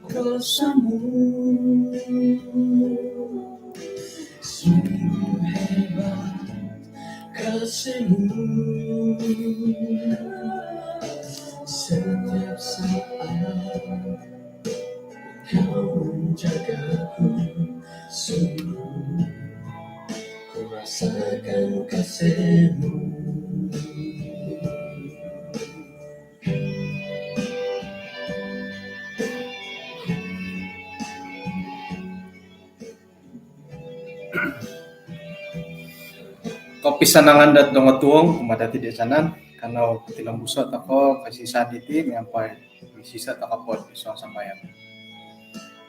kuasamu, sungguh hebat kasihmu. Setiap saat kau menjagaku, sungguh ku rasakan kasihmu. Kopi sanangan dat dongo tuong kumadati di sanan karena tilang busot ako kasi saditi ngampay sisa takapod isong sambayan.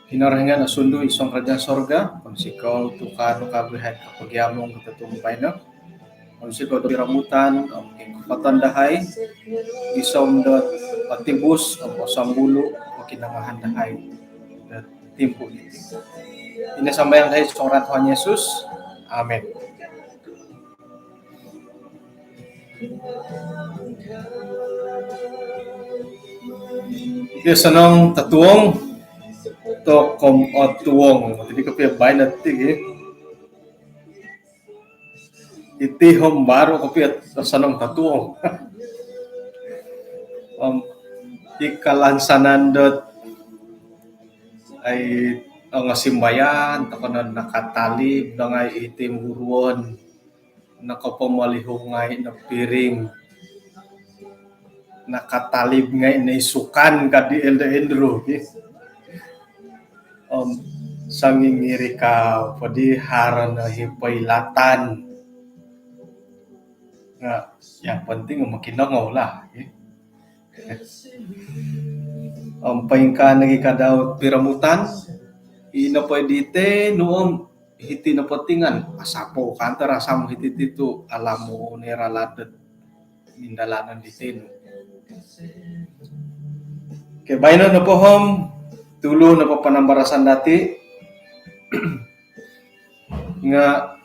Hinarangan asundu isong kerajaan sorga kung sikaw tukar kabrihat kapagyamong katutumpay na kung sikaw do piramutan ang kipatan dahay isong dot patibus ang osambulo o kinangahan dahay dat timpo iti. Ini sambayan dahay isong Tuhan Yesus. Amen. Ito sanang tatuong to kom o tuong. Jadi kapya bay natin iti hom baro kapya sanang tatuong. Ikalansanan dot ay ang simbayan takonan nakatalib dangay itim buruon nakapamalihungay na piring nakatalib ngay na isukan kadi elda-endro sangingiri ka padi haran na hipailatan nga yang penting makinangaw lah paingka nagi kadaw piramutan ina pwedite noong hiti na patingan asapo kantor asam hiti itu alamu neraladet mindalanan ditin. Kay bayno na pohom tulo na papanambarasan dati nga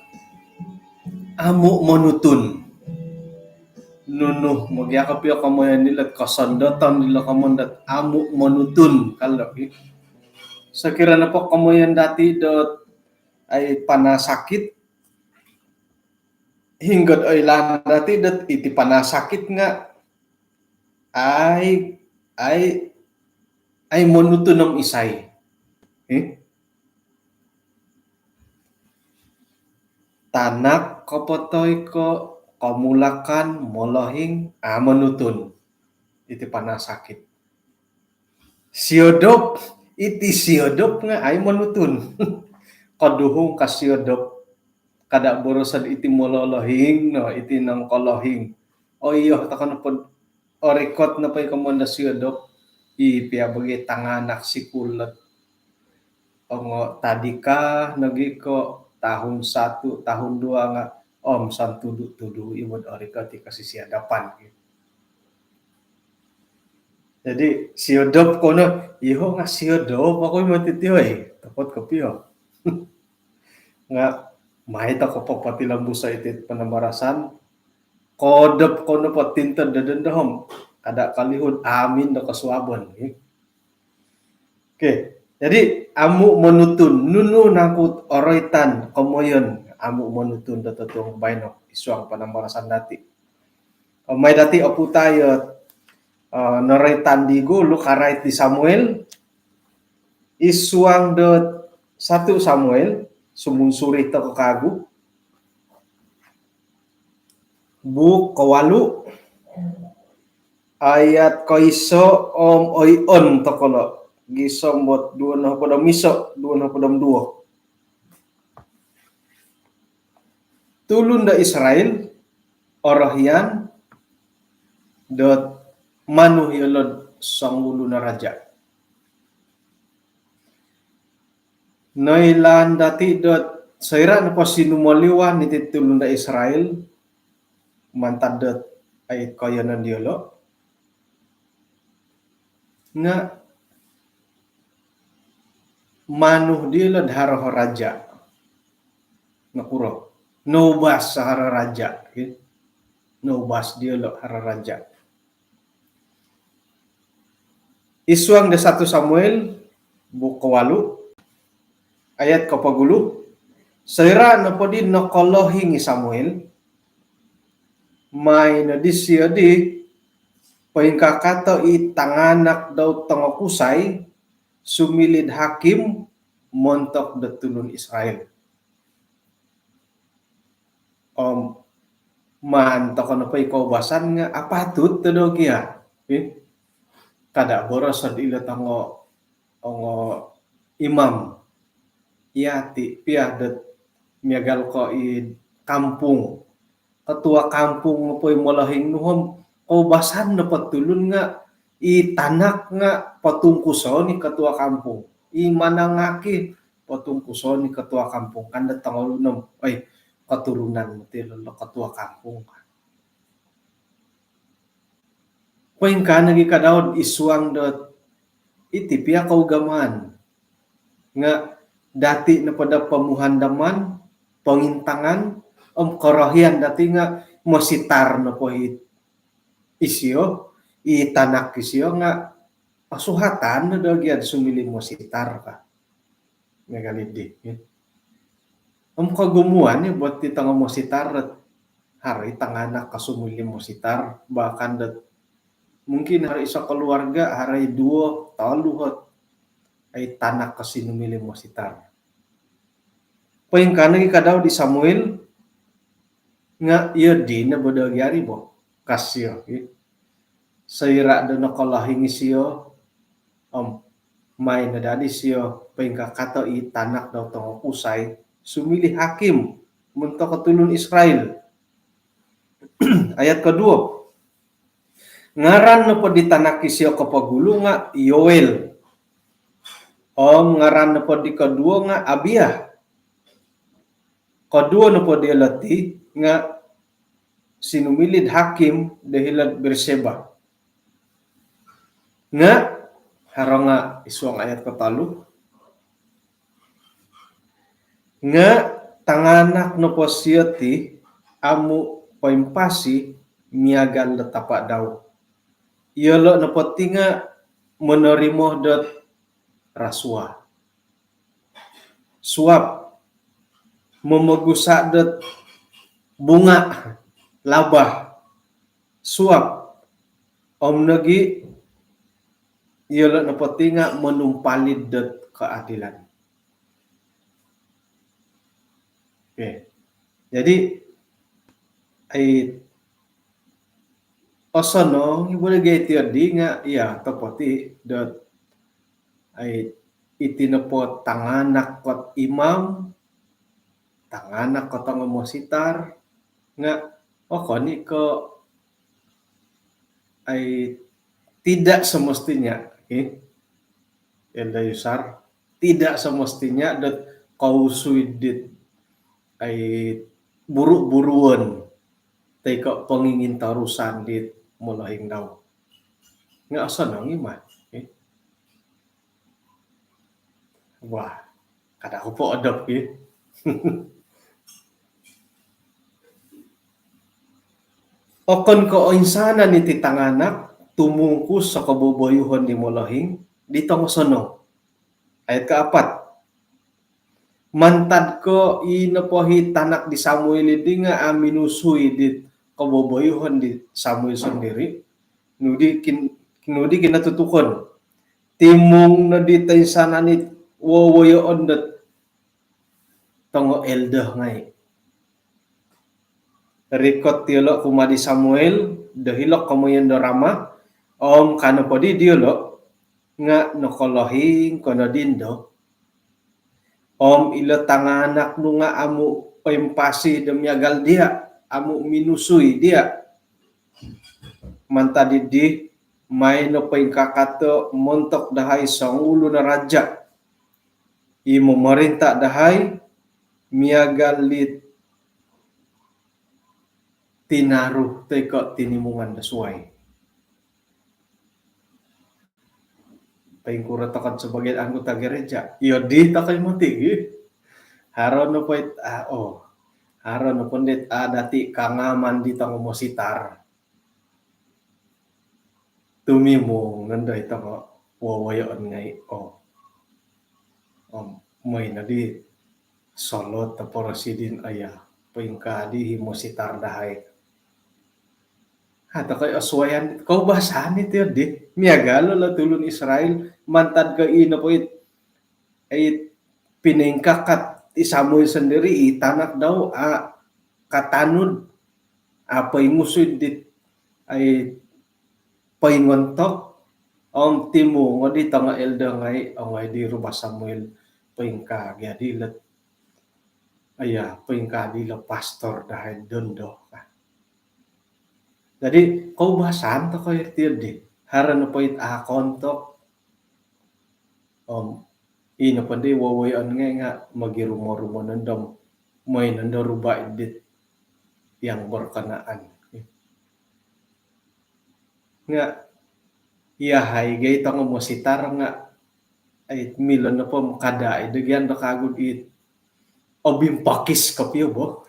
amu monutun nunuh magyakap yo kamoyan nila kasandatan nila kamondat amu monutun kalaki sakira na po kamoyan dati dot ay panasakit hinggod ay lan dati dot iti panasakit nga ay monutun ng isay tanak kapotoy ko kamulakan molohing monutun iti panasakit siodop iti siodop nga ay monutun kaduhong kasiodop kada borosan iti mololohing no iti nang kolohing o iyo takan pod orekot na pay kamanda siodop ipiabagi tanganak sikulat ongo tadi ka nagi ko tahun 1 tahun 2 nga santudu iwad orekot ti kasisiadapan jadi siodop kono iho nga siodop ako matitiyoy takot kapiyo nga mahita ko pa pati lambusa iti panambarasan kodop kono pa tinted dadandahom kada kalihod amin na kaswabon okay jadi amu monutun nunu nakut oroitan komoyon amu monutun datotong bayno isuang panambarasan dati may dati opu tayo noroitan digo lukarait di Samuel isuang dot 1 Samuel sumunsuri to kagu buk kawalu ayat kaiso oyon to kolo gisong bot 2 na podom miso 2 na podom 2 tulun da Israel orahyan dot manu yolod sangulu na raja noilan dati dot saira na po sinumaliwan ni titulun da Israel mantad dot ay kayanan diolo nga manuh diolo haro raja nakuro nobas sa haro raja nobas diolo haro raja Isuang de 1 Samuel buku 8 ayat kapagulu. Saira na po din nakolohingi Samuel may nadisya di paingkakato itanganak daw tangokusay sumilid hakim montok datulun Israel. Mantok na pa ikaw basan nga apatut tado kya. Kada boros sa ilo tango imam iati piadet miagal ko i kampung ketua kampung mo po'y malahing nuhom kaubasan na patulun nga itanak nga patungkuso ni ketua kampung i manangaki patungkuso ni ketua kampung kanda tangolunam ay keturunan mo tilo ketua kampung poin ka nagi kadaod isuang dot iti pia kaugaman nga dati na pada pamuhandaman pangintangan korohian dati nga mositar na po isyo itanak isyo nga pasuhatan na dagyan sumili mositar ka megalidi kagumuan buat ti tanga mositar hari tanganak kasumili mositar bahkan dat mungkin hari isa keluarga hari 2 taluhot ay tanak kasinumili mositar poin kanang ikadaw di Samuel nga iya di na bodagyari bo kasyo sayra do nakalahingi siyo may nadadi siyo paingkakato itanak daw tong usay sumili hakim muntok katulun Israel. Ayat kedua ngaran na po ditanaki siyo kapagulo nga Yoel ngaran na po di kedua nga Abia kedua na po dilati nga sinumilid hakim dahilan Berseba nga haro nga isuang ayat katalu nga tanganak no po siya ti amu paimpasi miagan letapa daw iyolo no po ti nga menerimo dot raswa suap memegusa dot bunga labah suap nagi iyolo na pati nga menumpalid dot keadilan. Okay. Jadi ay osono iboleh gayti di nga iya topoti dot ay itinepot tanganak kot imam tanganak kot mositar nga ni ko ay tidak semestinya Elda Yusar tidak semestinya dot kausuidit ay buru-buruan teko pengingin tarusan dit mulahing daw nga asa nang iman wah kada ko po adop okon ko insana ni titanganak tumungkus sa kaboboyuhon ni mulahing ditong sono ayat keempat mantad ko inapohi tanak di Samuel di nga aminusui di kaboboyuhon di Samuel sendiri nudi kinatutukon timung na di taysana ni wowoyoon dat tongo eldah ngay rikot tiolo kumadi Samuel dahilok kamuyan dorama kano podi diolo nga nokolohing kono dindo ilo tanganak nu nga amu paimpasi demiagal dia amu minusui dia mantadi di may no paingkakato montok dahay sa ulo na raja imo marinta dahay miagalit tinaruh teko tinimungan dasuay paingkura takot sebagai anggota gereja iyo di takay mati haron no poit haron no pundit dati kangaman di tango mositar tumimo nganday tango wawayon ngai may na di solot ta porosidin ayah pingka di himositar dahay. Hata kay aswayan kau bahasan itu ya di miagalo la tulun Israel mantad ke ina po ay piningkakat Samuel sendiri itanak daw katanun apa imusud dit ay paingontok ang timo nga di tanga elda ngay ang di rumah Samuel pingka dilat pingka dila pastor dahil dondo ka. Jadi kau bahasan to kayo di haran po kontok ina pandi wawayan nga magirumo-rumo nandam may nandaruba edit yang berkenaan. Nga hay gay tang mo sitar nga ay milon na po kada idagyan na kagod obim pakis kapyo bo.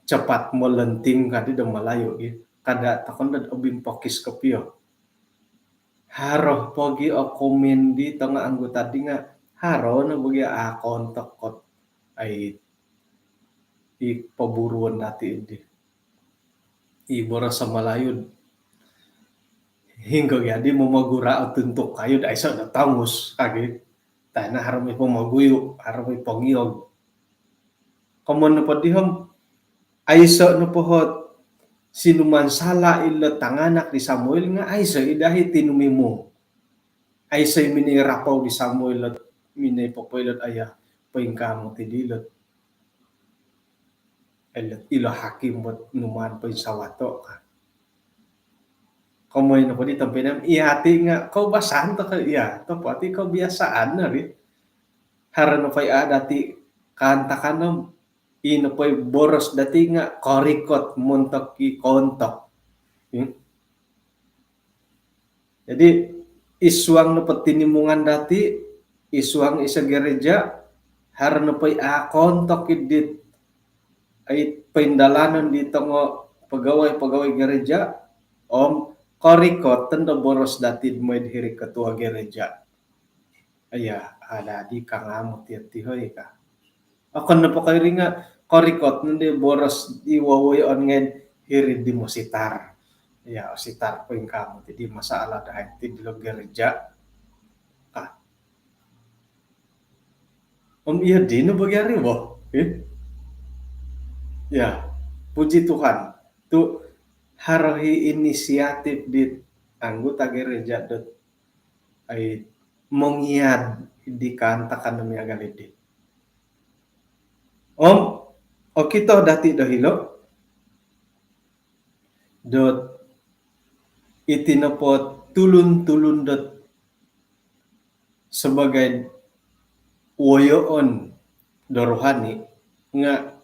Cepat melenting kadi da malayo kada takon da obim pakis kapyo. Haroh pogi o komen di tengah anggota di nga haro na bagi kontak kot ay paburuan dati ibora sa malayod hingga jadi mamagura at tuntok kayo dahil sa natangus kagi tayo na haramay pamaguyo haramay pangiyog kamon na padiham ay sa na pohot sinuman sala ila tanganak di Samuel nga ay sa idahi tinumimo ay sa minirapaw di Samuel at minay papailot ayah paingkamo tidilot ilo hakim buat numan pa sawato ka. Kamoy na po di tampinam ihati nga kau basan to ka to pati kau biasaan na rin. Haran na pa'y dati kanta kanam ino pa'y boros dati nga korikot muntok ki kontok. Jadi iswang na patinimungan dati iswang isa gereja haran na pa'y kontok idit ay paindalanan dito nga pagaway gereja korikot tanda boros dati mo dihiri ketua gereja. Ada di kangamot tihoy ka. Ako na po kayo rin nga korikot nandi boros iwawayon ngayon hiri di mo sitar. Sitar po yung kamot di masalah dahil tidilo gereja ka. Iya di na bagyari mo. Puji Tuhan. Tu harohi inisiatif di anggota gereja ay mengiad di kantakan demi agalidi. Kita dati dahilo dot itinapot tulun-tulun dot sebagai wayoon dorohani nga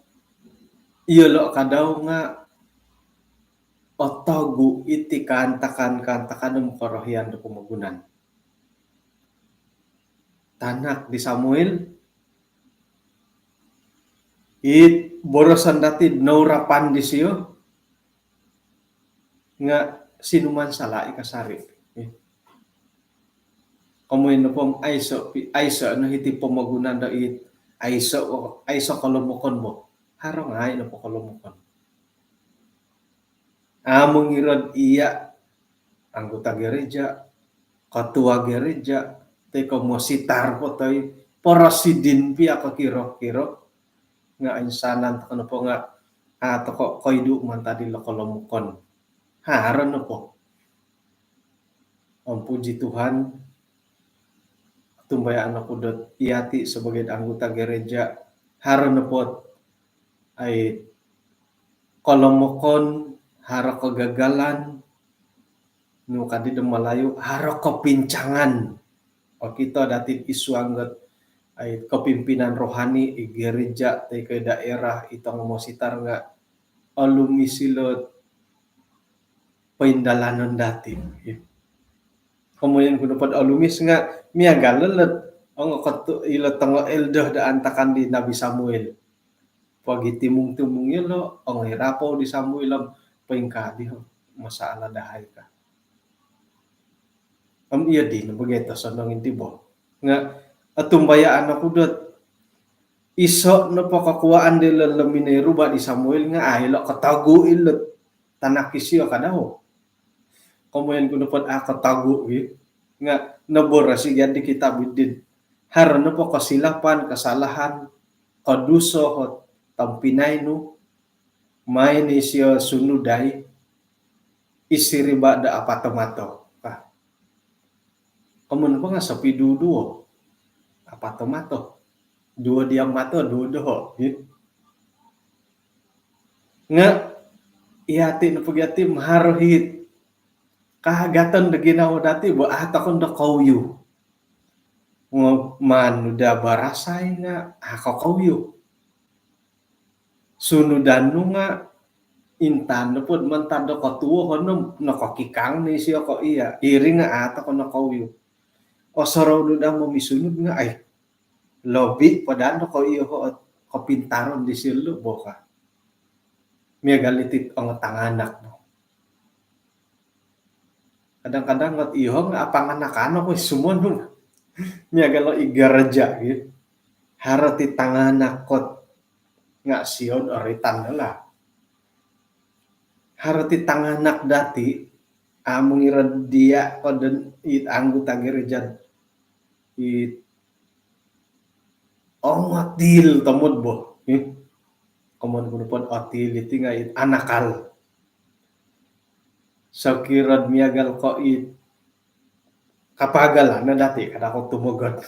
iyolo kadaw nga otagu iti kantakan ng korohian do pumagunan. Tanak di Samuel borosan dati naurapan di siyo nga sinuman sala ikasari. Kamuin na pong ayso na hiti pumagunan da ayso kalumukon mo. Harang ay na po kalumukon. Among irod iya anggota gereja, ketua gereja, teko mo sitar po tayo, porosidin piya ka kiro-kiro, nga insanan tako po nga, toko koydu man tadi lokolomukon. Haran na po. Ang puji Tuhan, tumbayaan ako dot iyati sebagai anggota gereja, haran na po ay kolomukon, haro kegagalan, no kadi malayo, haro kepincangan. Kita dati isuanggot ay kepimpinan rohani i gereja tay ke daerah itong mositar nga alumisilot paindalanon dati. Kemudian kunupad alumis nga miagalalet ang ilo tango eldah da antakan di Nabi Samuel. Pagi timung-timung yelo ang hirapaw di Samuel paingkadi masalah dahay ka. Iya di begitu sonong inti bo. Nga atumbaya anak udot isok na pakakuaan di lalamine ruba di Samuel nga lo katagu ilot tanak kisyo kadaho. Komoyan ko napod katagu nga nabora si di kitab din. Haron na po kasilapan, kasalahan, kaduso, tampinay no, may ni siya sunuday, isiriba da apatomato. Kamu pa nga sa piduduo, apatomato. Dua diam mato, dudo. Nga, ihati na pagyati, maharohit. Kahagatan na ginawa dati, ba ata kong da kauyo. Nga manu da barasay nga, kauyo. Sunudan no nga, intan na po, mantado katuwa ko no, nakakikang na siya ko iya. Iri nga ata ko na kauyo. O saraw no da mo misunod nga, ay, lobby, padano ko iyo ko, kapintaron di silo, boka. May galitit ang tanganak mo. Kadang-kadang ngot iyo nga apanganak-ano ko sumon mo. May galo igaraja gitu. Harati tanganak kot nga siyon oritan nila. Harati tanganak dati among irad dia ko den it anggota gereja it otil tamod bo. Komon kuno pod otil iti nga it anakal. So kirad miagal ko it kapagala na dati kada ko tumugot.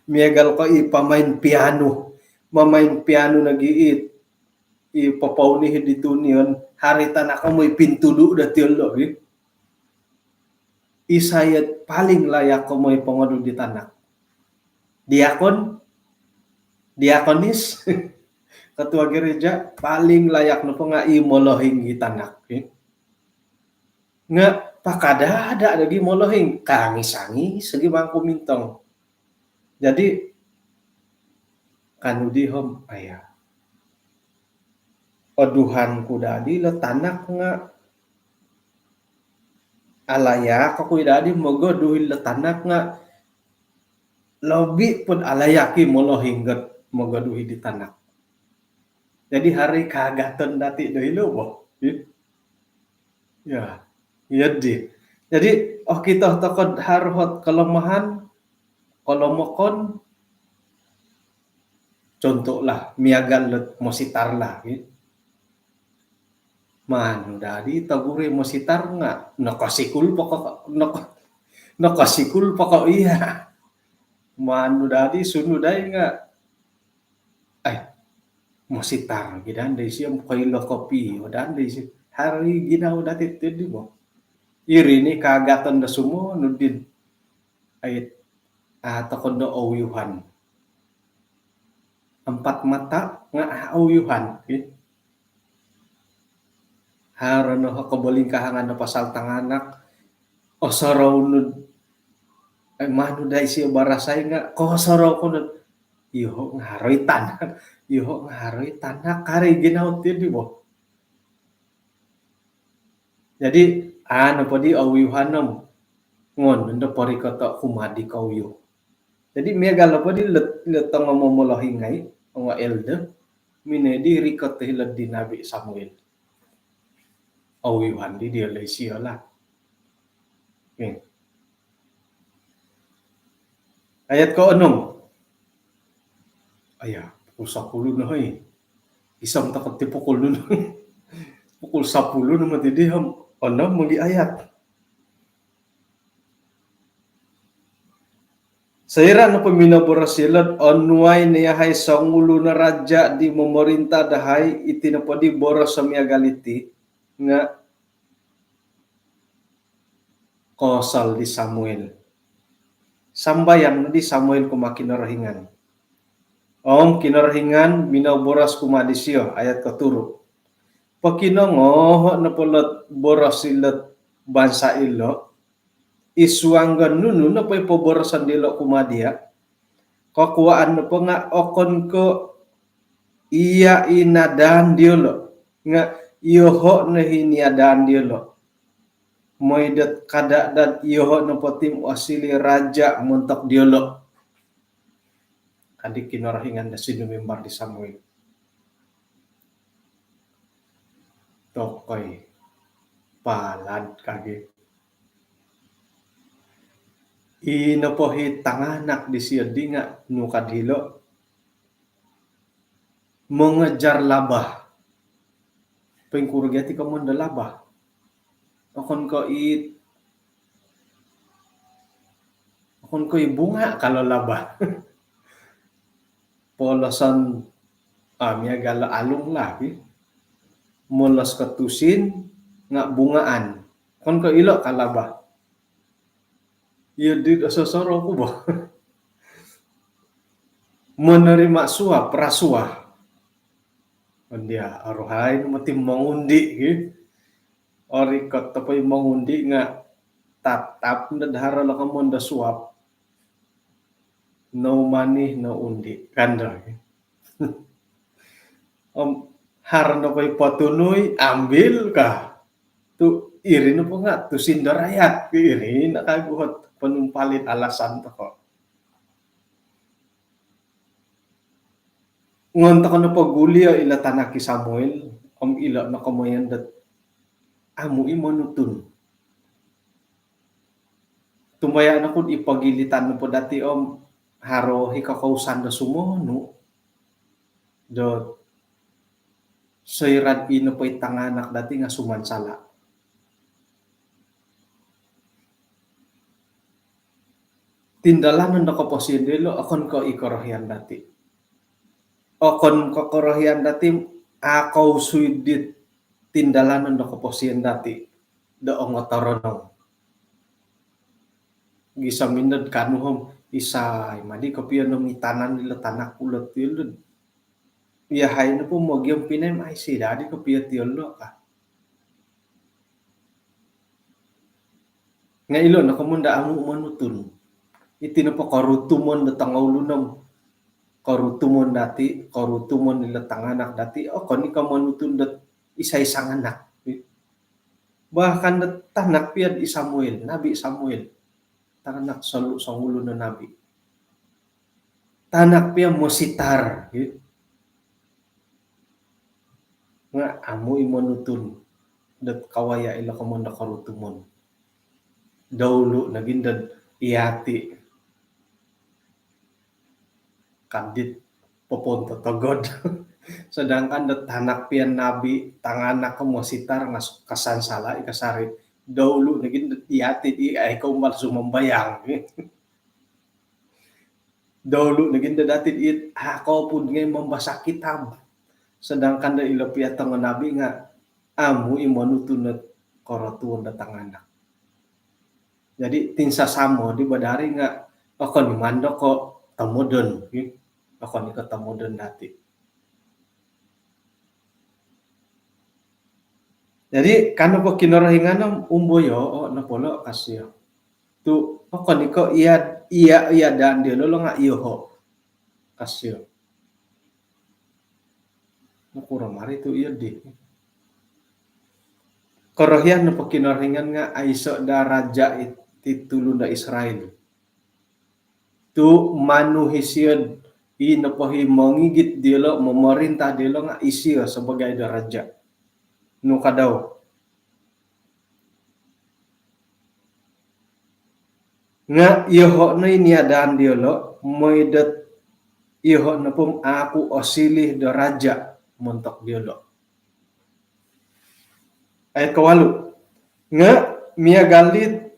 Miagal ko ipamain piano. Mamain piano nagiit. Ipapaunihin dito niyon. Haritan ako mo'y pintulo dati yun. Isayat paling layak ko mo'y pangadu di tanak. Diakonis. Ketua gereja paling layak na po nga imolohing itanak. Nga pakadada lagi molohing kangi-sangi segi bangku mintong. Jadi kanudihom ayah. Oduhan kudadi lo tanak nga alaya ko kudadi mogo duhil lo tanak nga lobi pun alayaki molohing gat mogo duhil di tanak. Jadi hari kagatan dati dahilo bo. Ya, iya di. Jadi kita takut harhot kelemahan kolomokon contohlah miagal let mositar lah gitu. Man dari tagure mositar nga nakasikul pokok nakasikul pokok iya. Man dari sunuday nga ay mositar gidan day siya kailo kopi odan day siya hari ginaw dati tedi mo. Iri ni kagatan da sumo nudin ay takondo awyuhan. 4 mata nga awyuhan. Haron no kaboling kahangan na pasal tanganak o saraw nud ay manu day siya barasay nga ko saraw ko nud iho nga haroy tanak kari ginaw tedi mo. Jadi ano po di awyuhanom ngon ndo pori kata kumadi kauyo. Jadi megalo po di letong momolahingay ang elder minedi rikot hilad di Nabi Samuel. Awyuhan di dia lesio lah. Okay. Ayat ko anong? Aya, pukul 10 na hoy. Isang takot ti pukul nun. Pukul 10 naman ti di ham. Ano magi ayat. Saira na paminabora silad onway niya hay sangulo na radya di memerintah dahay itinapodi boros sa miagaliti nga kosal di Samuel. Sambayang di Samuel kumakinarahingan. Kinarahingan minaboras kumadisyo ayat katuro. Pakinongo na pulot boros silat bansa ilo isuanggan nunu na pa'y paborosan dilo kumadia kakuaan na po nga okon ko iya inadan dilo nga iyoho na hiniadan dilo moidet kada dan iyoho no potim asili raja montok diolo kadi kinorahingan da sinu mimbar di Samuel tokoy palad kage inopohi tanganak di siodinga nukadhilo mengejar labah pengkurugeti kamun da labah akon ko bunga kalau labah polosan amia gala alung lagi molos ketusin nga bungaan kon ko ilo kalabah iya di sosoro ko ba menerima suap rasuah dia aruhain matim mengundi gitu ori kot tapay mengundi nga tatap na dahara la kamon da suap no money no undi kanda har no koy patunoy ambil ka tu iri no po nga tu sindarayat iri nakaguhot panumpalit alasan to ko ngonta ko na pagulya ila tanaki Samuel ila na kamayan dat amu imonutun tumaya na kun ipagilitan no po dati haro hikakausan da sumono do soyrad ino po itanganak dati nga sumansala tindalanan na kaposindelo akon ko ikorohyan dati okon kokorohyan dati akaw suidit tindalanan na kaposyan dati doong otoronong gisaminad kanuhom isay madi kapiyan ng itanan nila tanak ulot yun yahay na po magyang pinaym ay sila di kapiyat yun ka nga ilo na kamunda amu manutun iti na po karutumon na tangawlunam karutumon dati karutumon nila tanganak dati kon ikaw manutun dat isa-isang anak bahkan dat tanak piyad Samuel nabi Samuel tanak sa ulo na nabi tanak piyad mo sitar nga amoy manutun dat kawaya ila kamon na karutumon dawlo nagindad iyati kadit poponto togod sedangkan dat tanak pian nabi tanganak mo sitar nga kasansala ikasari dawlo nagindad iyati di ay ikaw mal sumambayang dawlo nagindad atin it ako pud ngay mambasa kitab sedangkan da ilapiat nga nabi nga amu imanutunat koratuon da tanganak jadi tinsasamo di badari nga ako ni mando ko tamodon ako ni tamodon dati jadi kano ko kinorahingan umboyo na polo kasyo tu ako ni ko iya dan dia lo nga iyo ho kasyo nakura mari tu iya di korohyan na pagkinorahingan nga aiso da raja titulo da Israel tu manuhisiyod inapahi mangigit dilo memerintah dilo nga isiyo sebagai da raja no kadaw nga iho na iniadaan dilo moidet iho na pum aku osilih da raja montok dilo ayat kawalu nga mia galit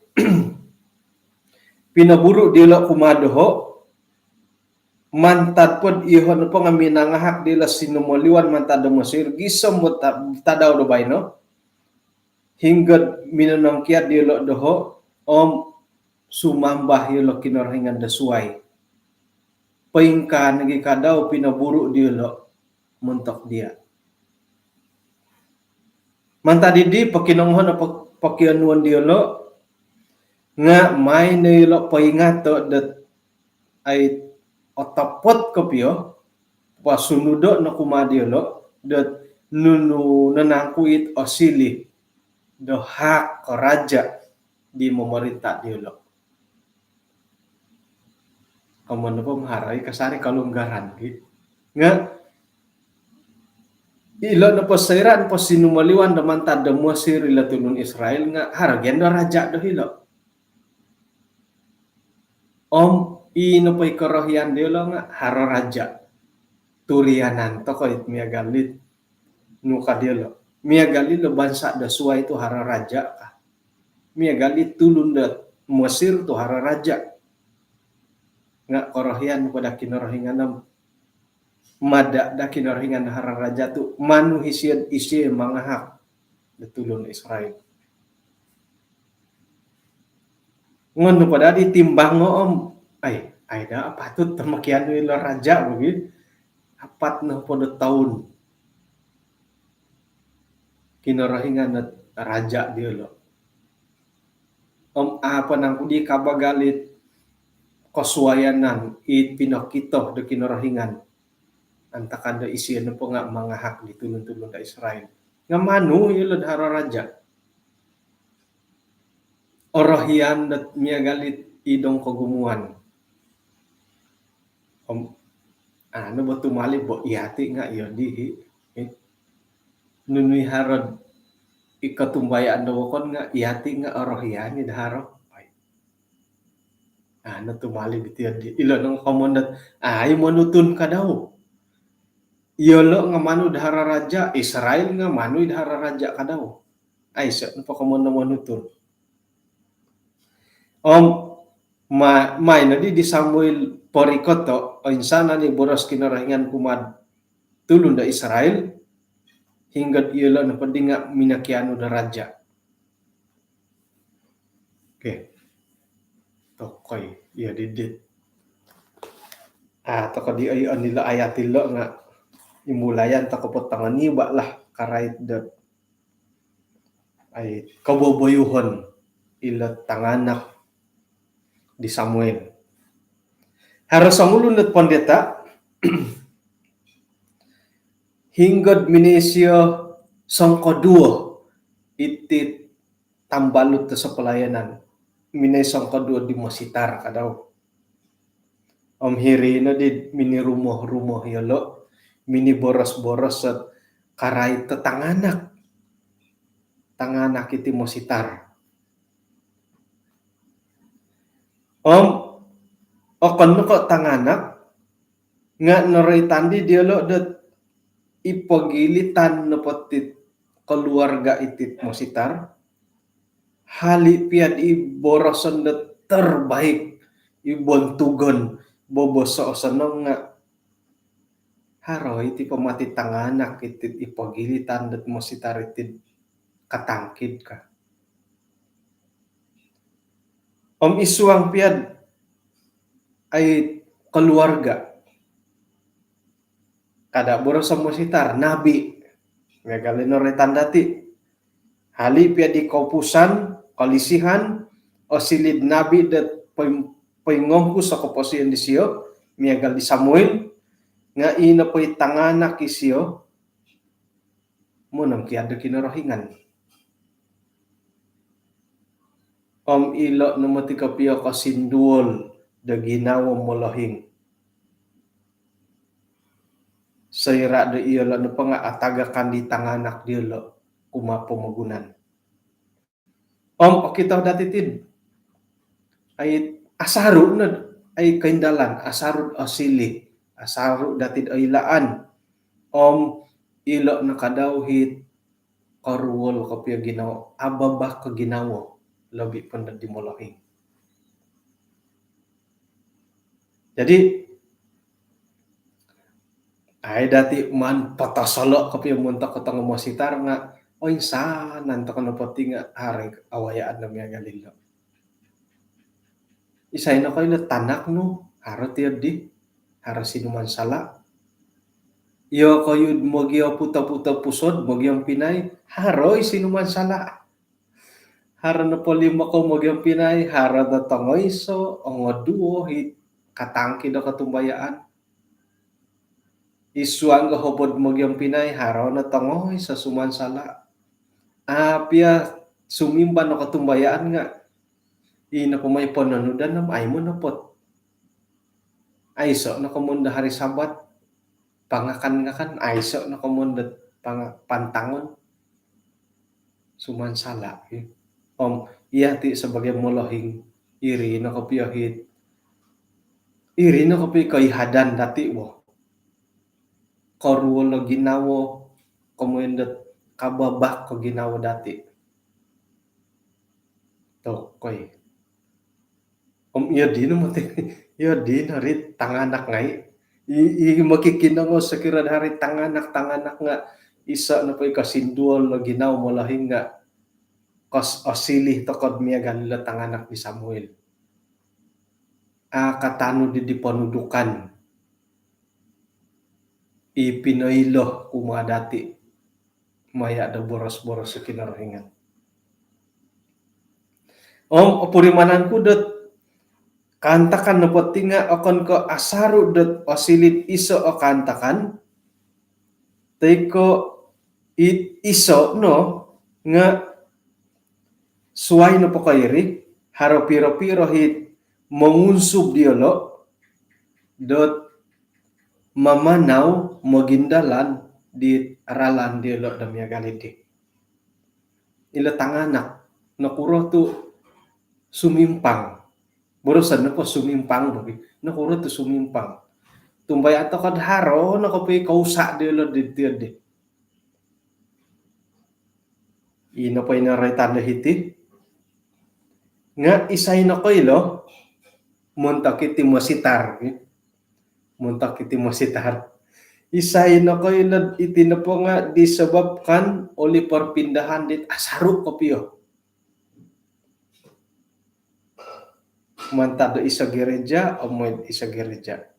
pinaburu dilo kumadoho mantad pod iho na po nga minangahak dila sinumoliwan mantad do Mesir gisom tadaw do bayno hinggad minanangkiat dilo doho sumambah dilo kinorahingan da suway paingka nagi kadaw pinaburu dilo montok dia manta didi pakinongho na pakianuan diolo nga may nilo paingato dat ay otapot kopyo pasunudo na kumadiolo dat nunu nanangkuit osili do hak ko raja di memerintah dia lo. Kamu po maharay kasari kalunggaran gitu. Nga ilo na po sairan po sinumaliwan naman ta da Mesir ila tulun Israel nga haragyan do raja do hilo. Om ino po ikorohyan dia lo nga haro raja. Turianan to ko it miya galit. Nuka dia lo. Miya galit lo bansa da suai itu haro raja ka. Miya galit tulun da Mesir tu haro raja. Nga korohyan pada kinorohinganam mada da kinorohingan haro raja tu manu hisian isi mangahak da tulun Israel. Ngono pada ditimbang ngo om ay da patut tamakian ilo raja begitu. Apat na po na tahun kinarahingan na raja dia lo. Om apa nang di kabagalit kasuayanan it pinakito da kinarahingan antakan da isiyan na po nga mga hak di tulong-tulong da Israel. Nga manu ilo da haro raja. Orohian dat miya galit idong kagumuan. Om ano ba tumali bo iyati nga iyo di nunui harod ikatumbayaan daw kon nga iyati nga orohian ni daharo. Ano tumali bitiyan di ilo nang komandat ay manutun ka daw. Iyolo nga manu dahara raja Israel nga manu dahara raja ka daw. Ay sa pa kamon na manutun. May na di Samuel Porikoto o insana ni boros kinarahingan kumad tulun da Israel hingga iyolo na padinga minakiano da raja. Okay. Tokoy iya didit. Toko di ay nila ayatilo nga imulayan takopot tangan niba lah karait da ay kaboboyuhon ila tanganak di Samuel. Haro sangulun at pandeta hinggod minisyo sangkaduo itit tambalut sa pelayanan. Minesang kadua di masitar kadaw. Hiri na di mini rumoh yolo, mini boros-boros at karay tanganak. Tanganak iti masitar. Okon ko tanganak nga naray tandi dialo dat ipagilitan na patit keluarga itit masitar. Hali piad iborosan na terbaik ibontugon boboso sanong nga haro iti pamati tanganak itit ipagilitan dat masitar itit katangkid ka. Isuang piad ay keluarga kada borosan masitar nabi megalino retandati hali piad di kaupusan kalisihan o silid nabi dat paingomku sa kaposian di siyo miagal di Samuel nga ina po'y tanganak isiyo munang kiada kinarahingan. Ilo namati kapiyo kasinduol da ginawa molahing. Sayra da iyo la na pa nga atagakan di tanganak diyo lo kumapumagunan. Kita dati tid ay asaru na ay kaindalan asaru asili asaru dati ay laan ilo na kadawhit karuwol kapya ginawa ababa ka ginawa labi panda di molahing. Jadi ay dati man patasalo kapya munta ka tanga masitar nga insanan ta kana pati nga haray awayaan na miya galilo. Isay na kayo na tanak no haro tiyad di haro sinuman sala. Iyo kayo mogyo puta-puta pusod mogyang pinay haroy sinuman sala. Haro na po lima ko mogyang pinay haro na tangoy so ongoduo katangki do katumbayaan. Isuang hobod mogyang pinay haro na tangoy sa suman sala. Apya sumimban no katumbayaan nga ina ko may pananudan nam ay mo napot ay so na kumunda hari Sabat pangakan nga kan ay so na kumunda pantangon sumansala iya ti sebagai molohing iri na kapiyahit iri na kapi kaihadan dati mo korulo ginawo komendet kababak ko ginawo dati to koy iya di no mati iya di hari tanganak ngai makikinango sekira hari tanganak nga isa na pa'y kasinduol na ginaw mo lahing nga kas asili tokod miya ganila tanganak ni Samuel. Katano di panudukan ipinoilo kuma dati maya da boros-boros sa kinarahingan. Purimanan ko dat kantakan na pati nga akon ko asaro dat asilit iso o kantakan tay ko iso no nga suway na po kayri haro piro-piro hit mangunsub diolo dot mamanaw magindalan di aralan diolo damya galiti ila tanganak nakuro tu sumimpang borosan na po sumimpang nakuro tu sumimpang tumbay ato kad haro nakapi kausa diolo di ino pa inaretan na hiti nga isay na ko ilo muntak iti masitar isay na ko ilo iti na po nga disebabkan oli perpindahan dit asaro ko piyo mantado isa gereja o mo isa gereja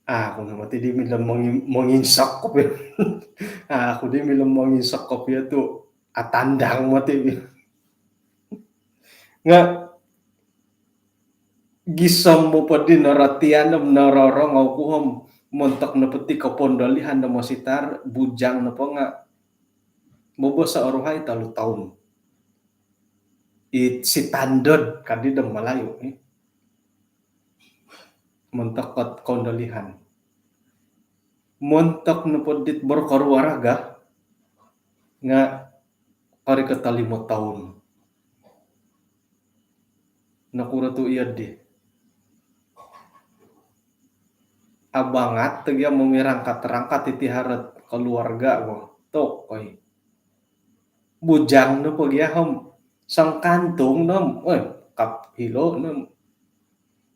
ako naman di milang manginsak ko piyo ako di milang manginsak ko piyo to atandang mo ti nga gisam mo pa din naratianam nararangaw kuham montak na pati kapondalihan na masitar bujang na po nga bobo sa oruhay talo taon si tandod kadidang malayo montak kat kondalihan montak na po dit berkarwaraga nga kari katalimo taon nakura tu iya di abangat tagya memirangkat iti harat keluarga mo to koy bujang no pagyahom sang kantong nam kaphilo nam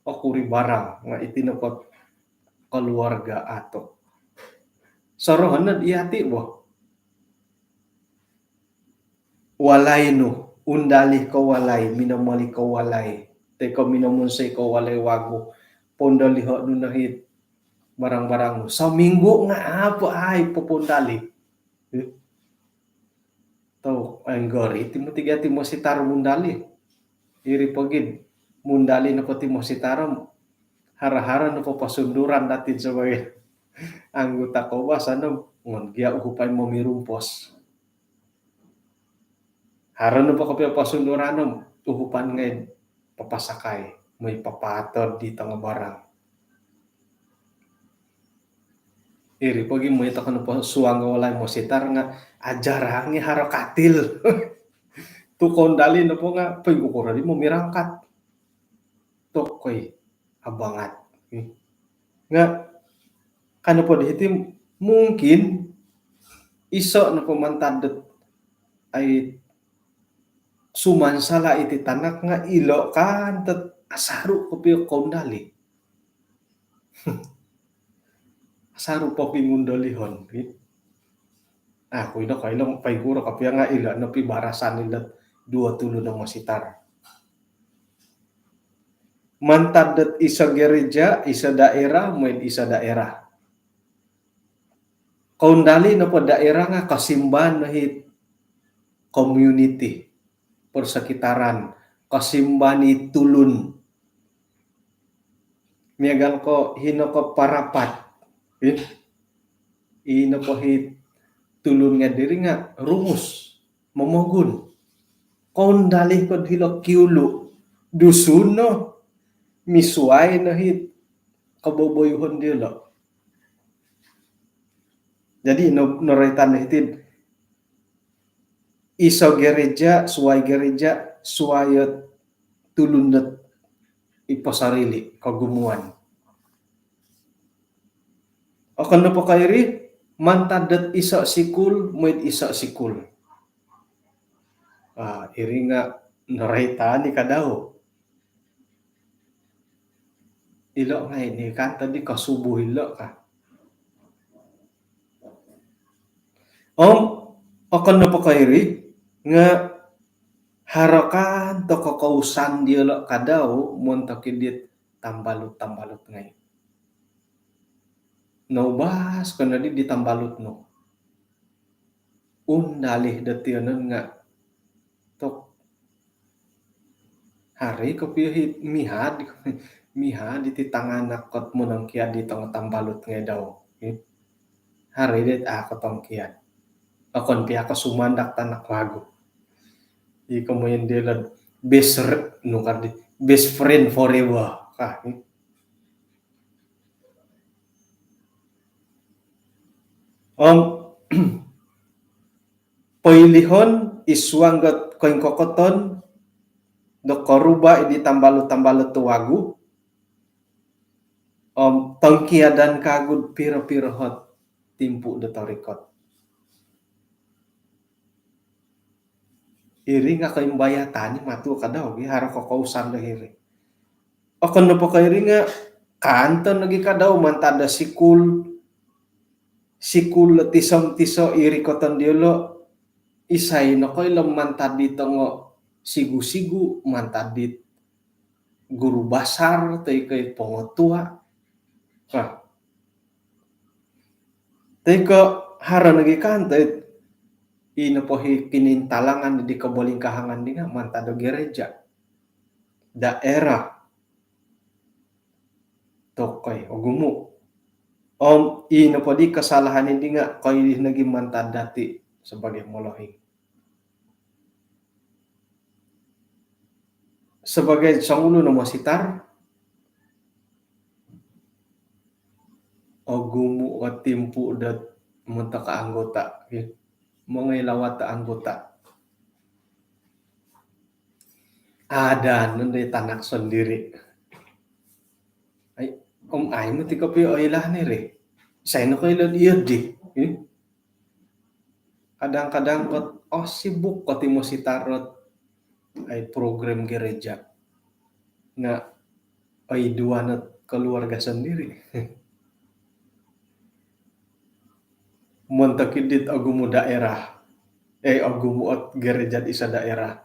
okuri barang nga iti napot keluarga ato sorohan na iyati mo walay no undali ko walay minamali ko walay teko minamunsay ko walay wago pondaliho no nahit barang-barang sa minggu nga apo ay pupundali to ang gori timutiga mo si taro mundali iri pagid mundali na pati mo si taro hara-hara na po pasunduran natin sa mga anggota ko ba sana ngon giya uhupay mo mirumpos hara na po kapya pasunduran uhupan ngayon papasakay may papatod dito nga barang iri pagi mo ito kano po suwang walay mo sitar nga ajarang nga haro katil tukon dali na po nga pagkukura di mo mirangkat tokoy abangat nga kano po dihiti mungkin iso na po mantadot ay sumansala iti tanak nga ilo kan asaro ko piyo kondali asaro po pingundalihon ako ino kailang paiguro kapya nga ila no pibarasan nila dua tulo ng masitar mantadet isa gereja isa daerah may isa daerah kaundali na po daerah nga kasimbahan na hit community persakitaran kasimbahan ni tulun miyagal ko hino ko parapat hino ko hit tulun nga diri nga rumus momogun. Kon dalih ko hilo kiulu dusun no misuai na hit kaboboyhon dia lo. Jadi noretan hitin iso gereja suayat tulundet iposarili kagumuan. Akan na po kairi mantadet iso sikul moit iso sikul. Iri nga noretan ni kadao. Ilo nga ini kan tadi kasubuh ilo ka. Akan na po kairi nga harakan to kakausan dia lo kadao montakidit tambalut ngay. Naubas kana di tambalut no. Dalih datianan nga tok hari kapihit miha di titanganak kot mo nang kiad di tong tambalut ngay daw. Hari dit ako tong kiad. Akon pia ka sumandak tanak lagu. Di kemudian dia best friend forever. Pailihon iswanggat koin kokoton do koruba di tambalut tuwagu. Tangkiadan kagud piro hot timpu do torikot. Iri nga kaimbayatan matu kadaw gi haro kakausan lahiri. Akan na pakairi nga kanton lagi kadaw mantada sikul tiso iri koton diolo isay no koy lam mantadi tongo sigu mantadit guru basar tay kay pongotua. Tay ko haran lagi kantet inapohi kinintalangan di kaboling kahangan di nga mantado gereja daerah tokoy ogumu inapodi kesalahan hindi nga koy naging mantadati sebagai molohing sebagai sangulo na masitar ogumu o timpu dat munta ka anggota mga ilawat ta anggota ada nanday tanak sendiri ay ay mo ti kapiyo ay ilah ni re say no kayo iyad di kadang-kadang kot sibuk ko ti mo si tarot ay program gereja na ay dua na keluarga sendiri montakidit agumu daerah agumu at gereja di isa daerah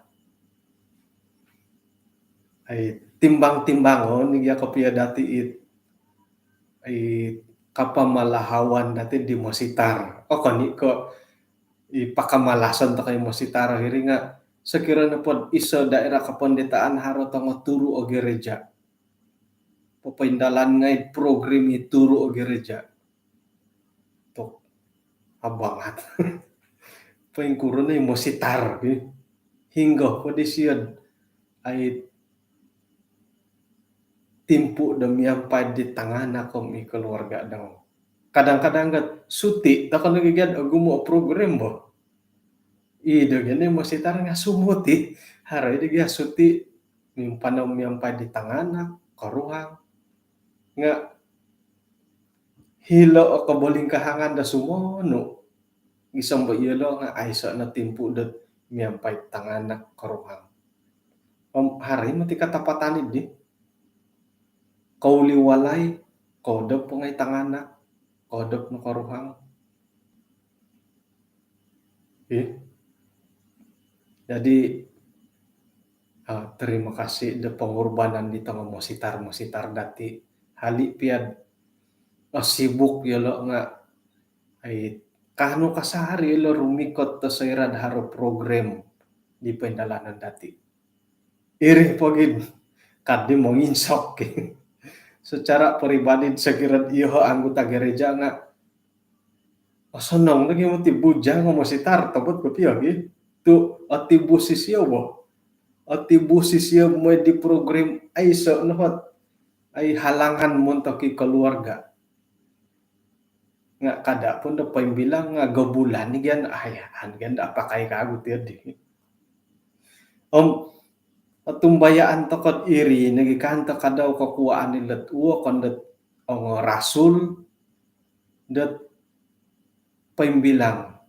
ay timbang-timbangon niya kapiya dati ay kapamalahawan dati di mositar kani ko ipakamalasan ta kay mositar hiri nga sakira na pod isa daerah kapendetaan haro tango turu o gereja papaindalan ngay program turu o gereja to abangat paingkuro na yung mositar hingga podisyon ay timpu demi ampai di tangan ako mi keluarga daw. Kadang-kadang gat suti takon nagigad agumo program bo. Ido gani mo sitar nga sumuti haray di suti yung panom mi ampai di tangan karuhang nga hilo o kaboling kahangan da sumono isang ba ilo nga aysa na timpu dat mi ampai tangan karuhang. Hari mati katapatan di kauliwalay kodok po ngay tangana kodok no karuhang jadi terima kasih de pengorbanan di tengah mositar dati hali piad sibuk yelo nga ay kano kasari lo rumikot to sayrad haro program di pendalanan dati iri pogid kadi monginsok secara pribadi sekiranya iyo anggota gereja nga senang lagi mo ti bujang mo mositar tabot ko piyo gi tu atibusisyo bo. Atibusisyo mo di program ay so nahot ay halangan mo ki keluarga. Nga kada pun da bilang nga gabulan ni gan ayahan gan apakai kagu tiadi. Tumbayaan tokot iri nagikan ta kadaw kakuaan nilat uwa kondet rasul dat pembilang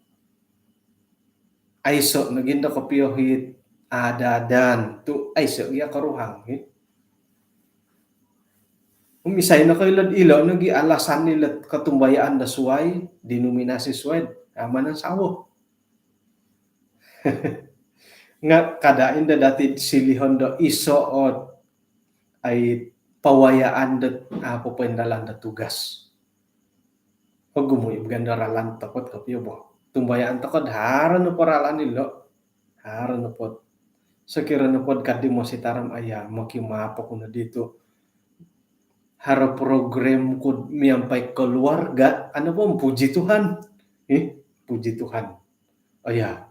aiso naginda kopiohit adadan tu aiso ya karuhang misay na kayo ilo nagi alasan nila katumbayaan da suway denominasi suway aman ang sawo nga kadain da dati silihon do iso o ay pawayaan dat papendalan da tugas pag gumuy ganda ralan takot kapyo bo tumbayaan takot haran no paralan nilo haran no pot sekira no pot kadi mo sitaram aya makimapa kuno dito hara program ko miyampay keluarga ano po puji Tuhan puji Tuhan aya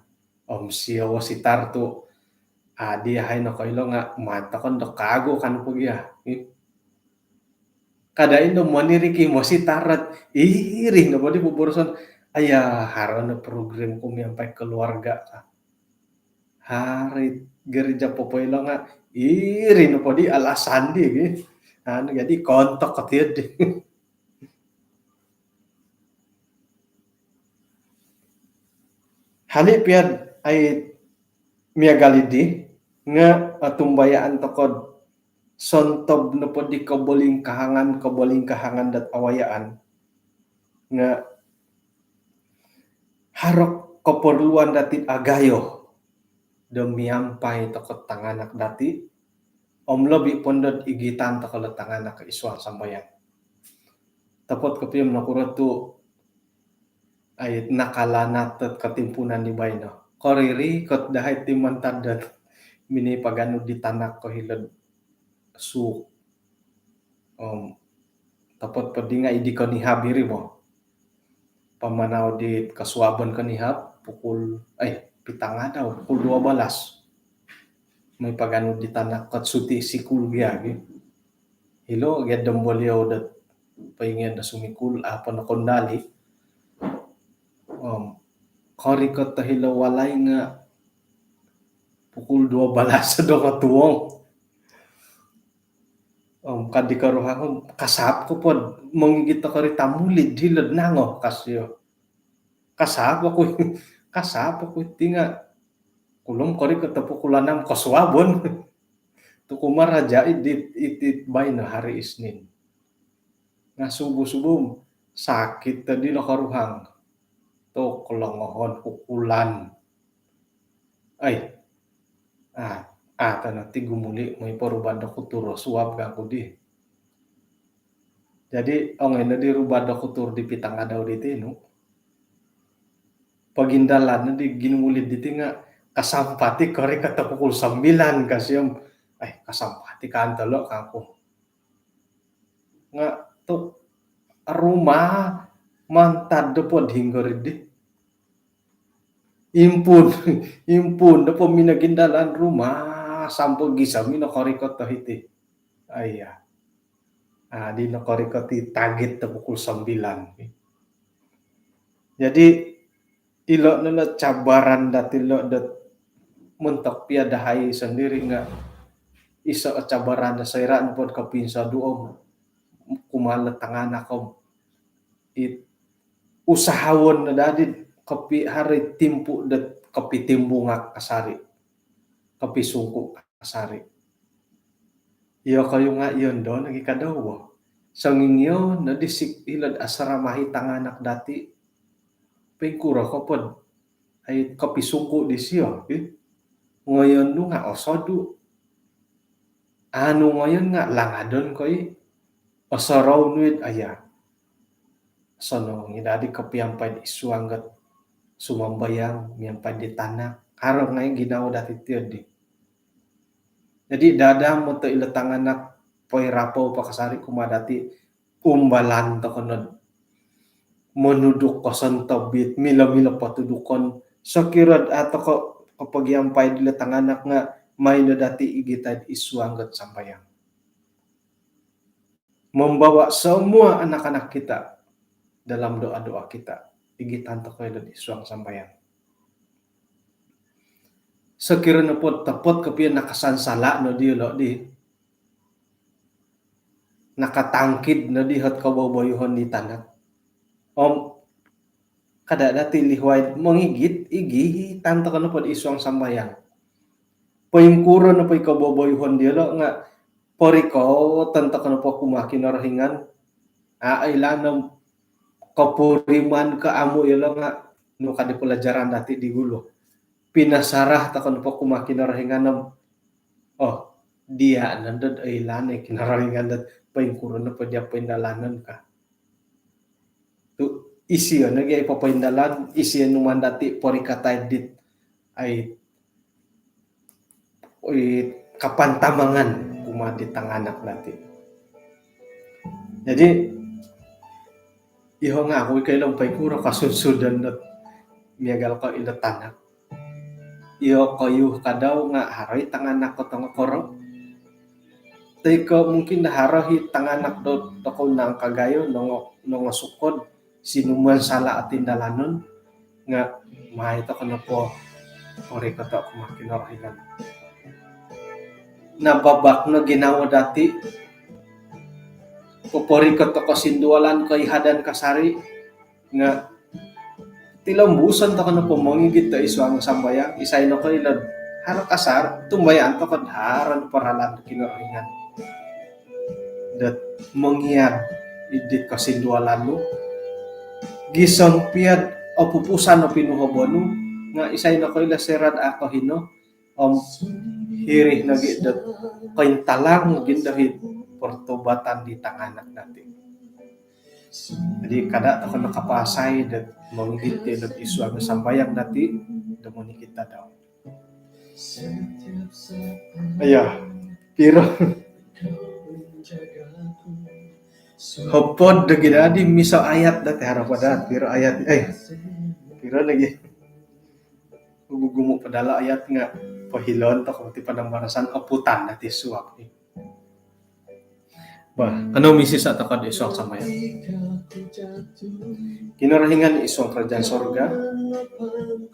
siyawa si Tarto dia hay na kailo nga mata kon do kago kan po ya kada indo maniriki mo si Tarat iri na po di buburusan aya hara na program ko miyampay keluarga hari gereja popoilo nga iri na po di alasan di jadi kontok ketiad hani piad ay miagalidi nga tumbayaan tokod sontob na po di kaboling kahangan dat awayaan nga harok keperluan dati agayo demiampay tokod tanganak dati lebih pondot igitan tokod tanganak ke isuang sambayan tapot kapiyam nakurat tu ay nakalanat at katimpunan ni Bayno koriri kot dahay timantadat mini pagano di tanak ko hilad su tapot padi nga idi ko ni habiri mo pamanaw di kasuaban ko ni hab pukul pitanga daw pukul 12 may pagano di tanak kat suti sikul gya hilo gya dambolyo dat paingyan na sumikul apa na kondali korikot tahilo walay nga pukul 12 do katuong kadi karuhang kasap ko pod mangigit ko ri tamulid hilad nango kasyo kasap ko tinga kulom kori katapukulanam kasuabon tukumar raja it bay na hari Isnin nga subo-subom sakit tadi lo karuhang to kolongohon kukulan tanati gumuli may parubada ko turo suwab ka ko di jadi na di rubada ko turo di pitanga daw diti no pagindalan na di ginulit diti nga kasampati kori katapukul 9 kasi yung kasampati kantalo kako nga to rumah mantad do pod hinggor di impun do po minagindalan rumah sampo gisami no korikot to hiti di no korikot target to pukul 9 jadi ilo na cabaran datilo dat mentok piadahay sendiri nga isa cabaran na sairaan pod kapinsa duom kumalat tangan ako usahawon na dadid kapi hari timpu dat kapi timbungak kasari kapi sungku kasari iyo kayo nga iyon do nagikadaw bo sangingyo na disik ilad asaramahi tanganak dati pengkura ko pod ay kapi sungku disyo ngayon no nga osodu ngayon nga langadon koy osaraw nuit sono ngidadi kapiampay isuanggat sumambayang miampay di tanah harap ngayon ginawa dati tiyo jadi dada mo to ilatangan na poy rapaw pakasari kumadati umbalan to kunod menuduk kosan tabit mila-mila patudukon sakirad ato ko kapag yampay dila tanganak nga may nadati igitad iswanggat sambayang. Membawa semua anak-anak kita dalam doa-doa kita. Igitan to kayo iswang sambayang. Sekiranya po tapot kapiyan nakasansala no di lo di nakatangkid no di hat kaboboyuhon di tanah. Kada dati lihuay mangigit igi tanto kano po iswang sambayang. Paingkuro na po kaboboyuhon di lo nga poriko tanto kano po kumakin orahingan. Ailanam kapuriman ka amo ilo nga no kadi pelajaran dati di gulo. Pinasarah takon po kumakin orahingan dia nandod ailan kinarahingan dat paingkuro na po dia paindalanan ka. Tu isi yun, nagay papaindalan, isi yun naman dati porikatay dit ay kapantamangan kumati tanganak dati. Jadi iho nga ako kailang paikuro kasunsudan na miyagal ko ilatanak. Iho kayo kadaw nga haray tanganak ko tanga korong. Tay ko mungkin naharahi tanganak do takol na ang kagayo nongo sukod sinuman sala atin dalanon nga mahita ko na po ori ko to kumakinorahigan. Nababak na ginawa dati kupori ko to kasindualan ko ihadan kasari nga tilambusan to ko na po mangigit to iswang sambayang isay na ko ilad hara kasar tumbayan to ko haran paralan kinorahigan dat mangyag idit kasindualan mo gisang piad o pupusan o pinuhobonu nga isay na ko ilaserad ako hino hirih na gidat kain talang gindahit pertobatan di tanganak natin. Jadi kada ako nakapasay dat mangigit dat isu ang sambayang dati demoni kita daw. Ayah, pero hopod de gidadi miso ayat dati harapadan pero ayat pero lagi gugumo padala ayat nga pahilon to kung ti panambarasan aputan dati suwak ni. Bah, ano misis at akad iswang samaya? Kinarahingan iswang kerajaan sorga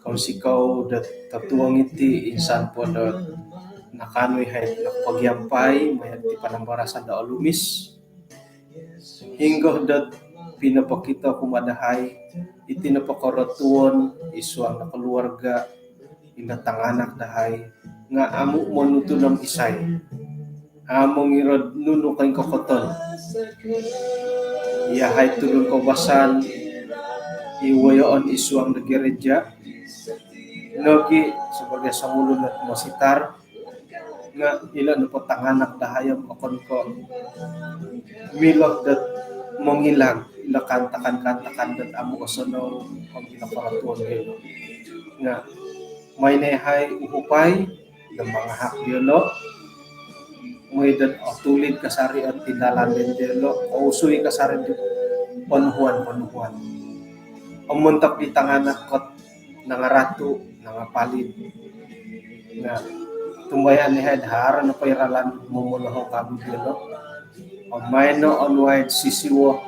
kung sikaw dat tatuang iti insan po dat nakanoy hay nakapagyampay mayat ti panambarasan da alumis hingga dat pinapakita kumadahay iti napakaratuon iswang na keluarga inatanganak dahay nga amo manuto ng isay among irod nuno kay kokoton iyahay tulong kawasan iwayoon iswang nagiredya nogi sebagai samulun at masitar nga ilan po tanganak dahayam akon ko milog dat mongilag ilakan takan dat amo kasono ang pinaparatuon kayo nga may nehay uhupay ng mga hakdiolo may dat tulid kasari at tindalan din diolo kausuy kasari din panuhuan ang muntak di tanganak kot nangaratu nangapalid nga tumbayan ni haran na pairalan mumulaho kami diolo ang mayno onward sisiwo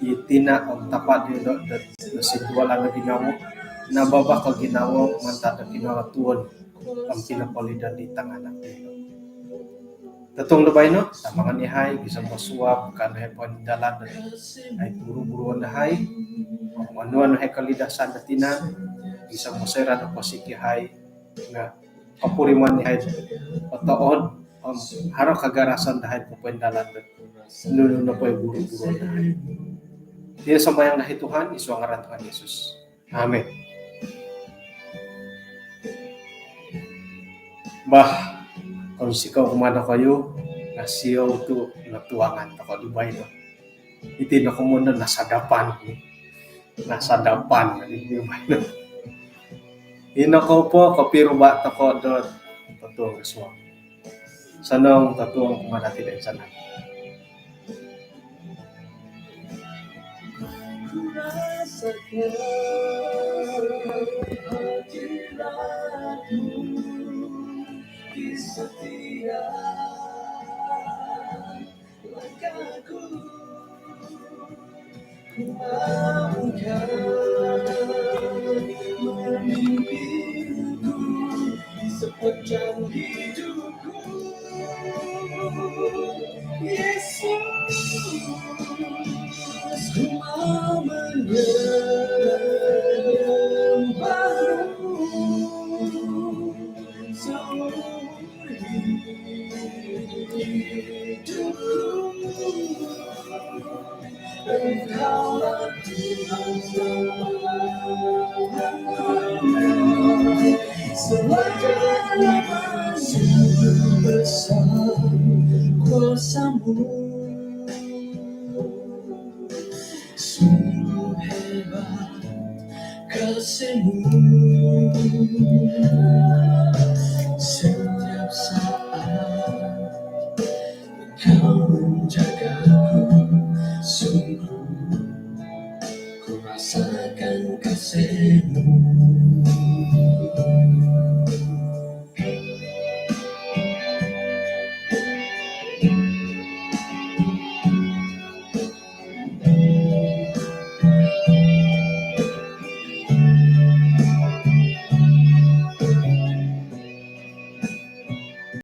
itina ang tapat diolo dat nasidwala na ginawa nababa ka ginawa mantat na kinaratuon ang pinapalidan di tanganak diolo tatong labay no tamangan ni hay bisang masuwap kanay pandalan ay buru-buruan na hay anuan hay kalidasan na tina bisang masera na pasiki hay nga kapuriman ni hay pataon ang harap kagarasan dahil po pendalan nuno na po ay buru-buruan na hay diya sambayang nahituhan iswang aran Tuhan Yesus amen. Bah kung sikaw kumana kayo nasiyaw to natuangan ako Dubai no iti na kumuna nasadapan di Dubai no inako po kapiro ba tako do tatuang aswa sanong tatuang kumana tidak sana rasakan hadirat setia langkahku, ku maukan memimpinku di sepanjang hidupku. Yesus, ku mau menyembahmu seumur hidupku. Engkaulah Tuhan selama sungguh besar kuasa-Mu, sungguh hebat kasih-Mu. Setiap saat Kau menjagaku, sungguh ku rasakan kasih-Mu.